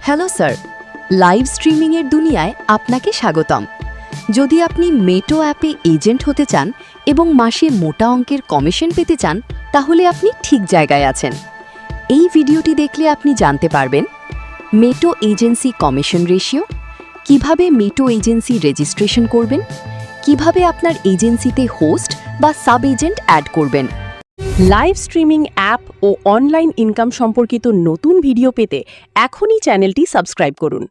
Hello sir, live স্ট্রিমিংয়ের দুনিয়ায় আপনাকে স্বাগতম। যদি আপনি মেটো অ্যাপে এজেন্ট হতে চান এবং মাসে মোটা অঙ্কের কমিশন পেতে চান, তাহলে আপনি ঠিক জায়গায় আছেন। এই ভিডিওটি দেখলে আপনি জানতে পারবেন মেটো এজেন্সি কমিশন রেশিও, কিভাবে মেটো এজেন্সি রেজিস্ট্রেশন করবেন, কিভাবে আপনার এজেন্সিতে হোস্ট বা সাব এজেন্ট অ্যাড করবেন। লাইভ স্ট্রিমিং অ্যাপ ও অনলাইন ইনকাম সম্পর্কিত নতুন ভিডিও পেতে এখনই চ্যানেলটি সাবস্ক্রাইব করুন।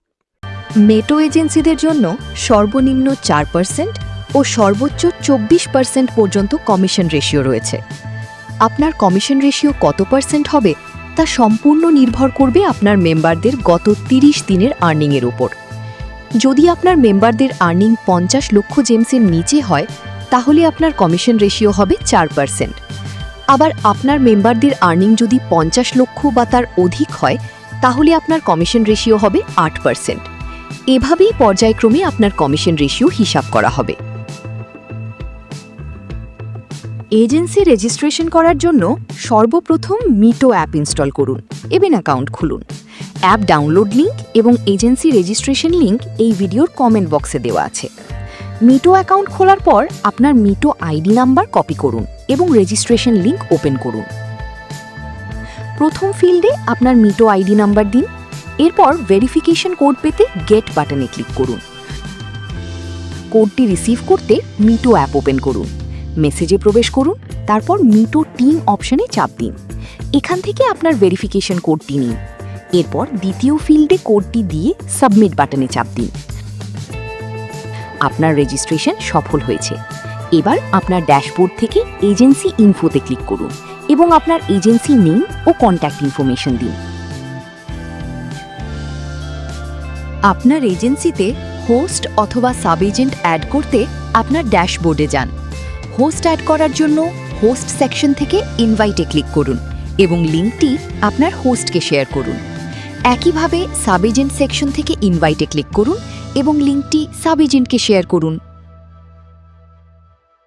মেটো এজেন্সিদের জন্য সর্বনিম্ন 4% ও সর্বোচ্চ 24% পর্যন্ত কমিশন রেশিও রয়েছে। আপনার কমিশন রেশিও কত পার্সেন্ট হবে তা সম্পূর্ণ নির্ভর করবে আপনার মেম্বারদের গত 30 দিনের আর্নিংয়ের উপর। যদি আপনার মেম্বারদের আর্নিং 50 লক্ষ জেমসের নিচে হয়, তাহলে আপনার কমিশন রেশিও হবে 4%। আবার আপনার মেম্বারদের আর্নিং যদি 50 লক্ষ বা তার অধিক হয়, তাহলে আপনার কমিশন রেশিও হবে 8%। এভাবেই পর্যায়ক্রমে আপনার কমিশন রেশিও হিসাব করা হবে। এজেন্সি রেজিস্ট্রেশন করার জন্য সর্বপ্রথম মিটো অ্যাপ ইনস্টল করুন এবং অ্যাকাউন্ট খুলুন। অ্যাপ ডাউনলোড লিঙ্ক এবং এজেন্সি রেজিস্ট্রেশন লিঙ্ক এই ভিডিওর কমেন্ট বক্সে দেওয়া আছে। মিটো অ্যাকাউন্ট খোলার পর আপনার মিটো আইডি নাম্বার কপি করুন এবং রেজিস্ট্রেশন লিঙ্ক ওপেন করুন। প্রথম ফিল্ডে আপনার মিটো আইডি নাম্বার দিন। এরপর ভেরিফিকেশন কোড পেতে গেট বাটনে ক্লিক করুন। কোডটি রিসিভ করতে মিটো অ্যাপ ওপেন করুন, মেসেজে প্রবেশ করুন, তারপর মিটো টিম অপশনে চাপ দিন। এখান থেকে আপনার ভেরিফিকেশন কোডটি নিন। এরপর দ্বিতীয় ফিল্ডে কোডটি দিয়ে সাবমিট বাটনে চাপ দিন। আপনার রেজিস্ট্রেশন সফল হয়েছে। এবার আপনার ড্যাশবোর্ড থেকে এজেন্সি ইনফোতে ক্লিক করুন এবং আপনার এজেন্সি নেম ও কন্ট্যাক্ট ইনফরমেশন দিন। আপনার এজেন্সিতে হোস্ট অথবা সাব এজেন্ট অ্যাড করতে আপনার ড্যাশবোর্ডে যান। হোস্ট অ্যাড করার জন্য হোস্ট সেকশন থেকে ইনভাইটে ক্লিক করুন এবং লিঙ্কটি আপনার হোস্টকে শেয়ার করুন। একইভাবে সাব এজেন্ট সেকশন থেকে ইনভাইটে ক্লিক করুন এবং লিঙ্কটি সাব এজেন্টকে শেয়ার করুন।